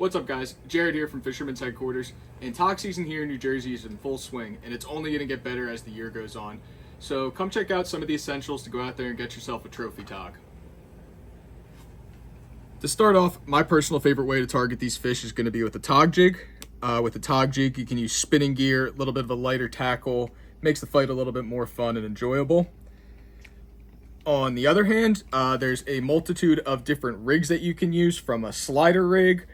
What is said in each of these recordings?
What's up, guys? Jared here from Fisherman's Headquarters, and tog season here in New Jersey is in full swing, and it's only going to get better as the year goes on. So come check out some of the essentials to go out there and get yourself a trophy tog. To start off, my personal favorite way to target these fish is going to be with a tog jig. With a tog jig, you can use spinning gear, a little bit of a lighter tackle, makes the fight a little bit more fun and enjoyable. On the other hand, there's a multitude of different rigs that you can use, from a slider rig.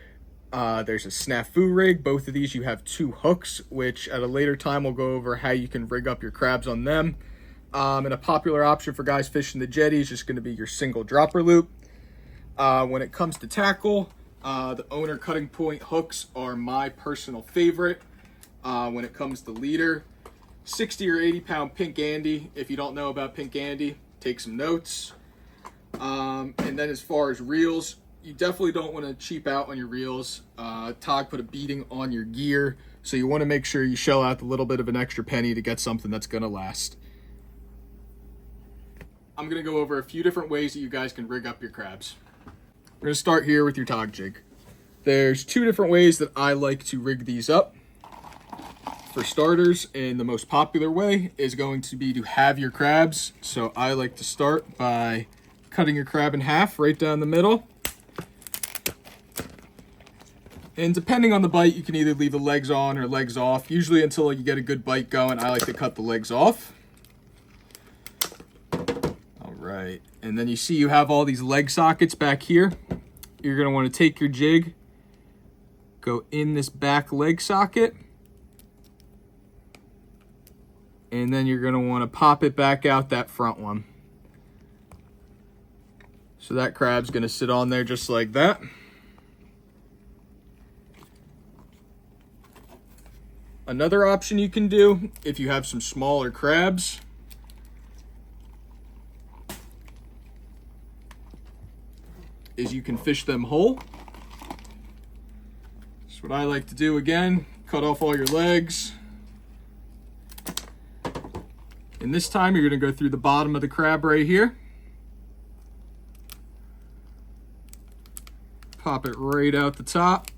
There's a snafu rig. Both of these you have two hooks, which at a later time we'll go over how you can rig up your crabs on them. And a popular option for guys fishing the jetty is just going to be your single dropper loop. When it comes to tackle, the Owner cutting point hooks are my personal favorite. When it comes to leader, 60 or 80 pound Pink Andy. If you don't know about Pink Andy, take some notes. And then as far as reels, you definitely don't want to cheap out on your reels. Tog put a beating on your gear, so you want to make sure you shell out the little bit of an extra penny to get something that's going to last. I'm going to go over a few different ways that you guys can rig up your crabs. We're going to start here with your tog jig. There's two different ways that I like to rig these up. For starters, and the most popular way is going to be to have your crabs. So I like to start by cutting your crab in half right down the middle. And depending on the bite, you can either leave the legs on or legs off. Usually until you get a good bite going, I like to cut the legs off. All right, and then you see you have all these leg sockets back here. You're gonna wanna take your jig, go in this back leg socket, and then you're gonna wanna pop it back out that front one. So that crab's gonna sit on there just like that. Another option you can do, if you have some smaller crabs, is you can fish them whole. That's what I like to do. Again, cut off all your legs. And this time you're gonna go through the bottom of the crab right here. Pop it right out the top.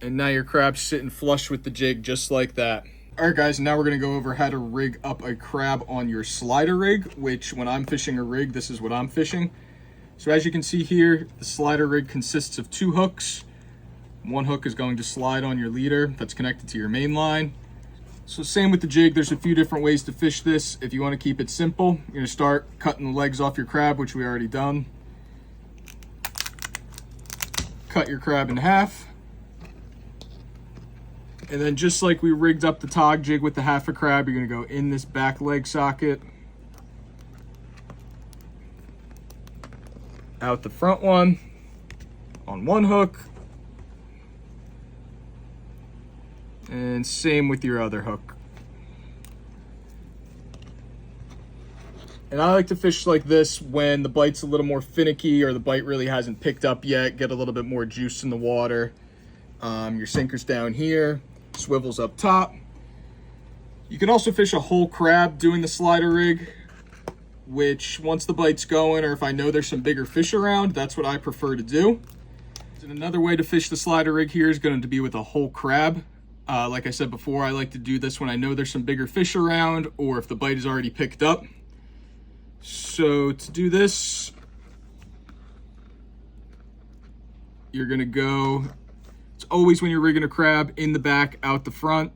And now your crab's sitting flush with the jig just like that. All right, guys, now we're gonna go over how to rig up a crab on your slider rig, which when I'm fishing a rig, this is what I'm fishing. So as you can see here, the slider rig consists of two hooks. One hook is going to slide on your leader that's connected to your main line. So same with the jig, there's a few different ways to fish this. If you wanna keep it simple, you're gonna start cutting the legs off your crab, which we already done. Cut your crab in half. And then just like we rigged up the tog jig with the half a crab, you're gonna go in this back leg socket, out the front one, on one hook, and same with your other hook. And I like to fish like this when the bite's a little more finicky or the bite really hasn't picked up yet, get a little bit more juice in the water. Your sinker's down here, swivels up top. You can also fish a whole crab doing the slider rig, which once the bite's going, or if I know there's some bigger fish around, that's what I prefer to do. And another way to fish the slider rig here is going to be with a whole crab. Like I said before, I like to do this when I know there's some bigger fish around or if the bite is already picked up. So to do this, you're gonna go, it's always when you're rigging a crab, in the back, out the front.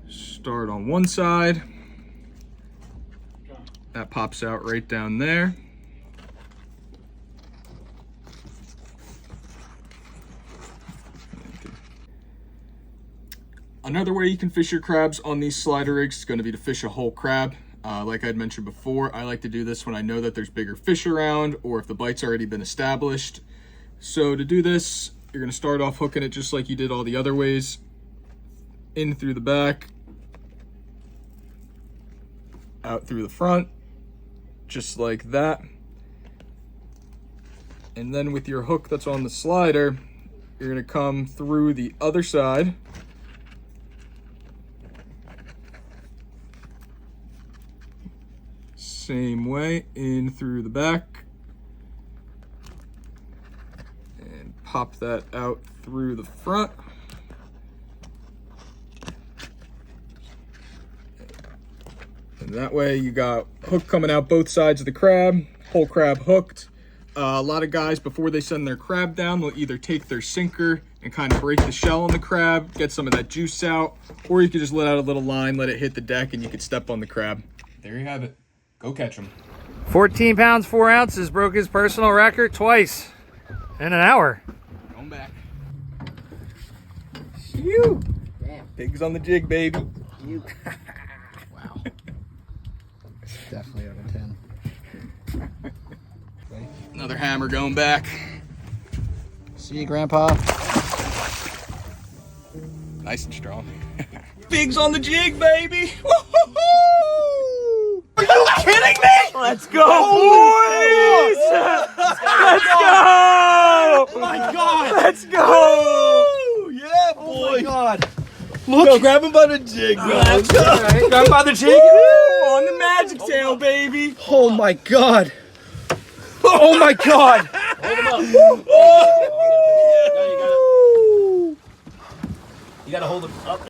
Start on one side. That pops out right down there. Another way you can fish your crabs on these slider rigs is going to be to fish a whole crab. Like I'd mentioned before, I like to do this when I know that there's bigger fish around or if the bite's already been established. So to do this, you're going to start off hooking it just like you did all the other ways. In through the back, out through the front, just like that. And then with your hook that's on the slider, you're going to come through the other side. Same way, in through the back. pop that out through the front. And that way you got hook coming out both sides of the crab, whole crab hooked. A lot of guys, before they send their crab down, they'll either take their sinker and kind of break the shell on the crab, get some of that juice out, or you could just let out a little line, let it hit the deck, and you could step on the crab. There you have it. Go catch them. 14 pounds, 4 ounces, broke his personal record twice in an hour. Going back. Phew. Damn. Pigs on the jig, baby. Wow. Definitely over 10. Another hammer going back. See you, Grandpa. Nice and strong. Pigs on the jig, baby. Woo-hoo-hoo! Are you kidding me? Let's go, boys! Let's go! Oh my God! Let's go! Yeah, boy! Oh my God! Look, no, grab him by the jig, bro. Let's go. Right. Grab him by the jig. On the magic tail, baby. Oh my God! Oh my God! Hold him up. You gotta hold him up.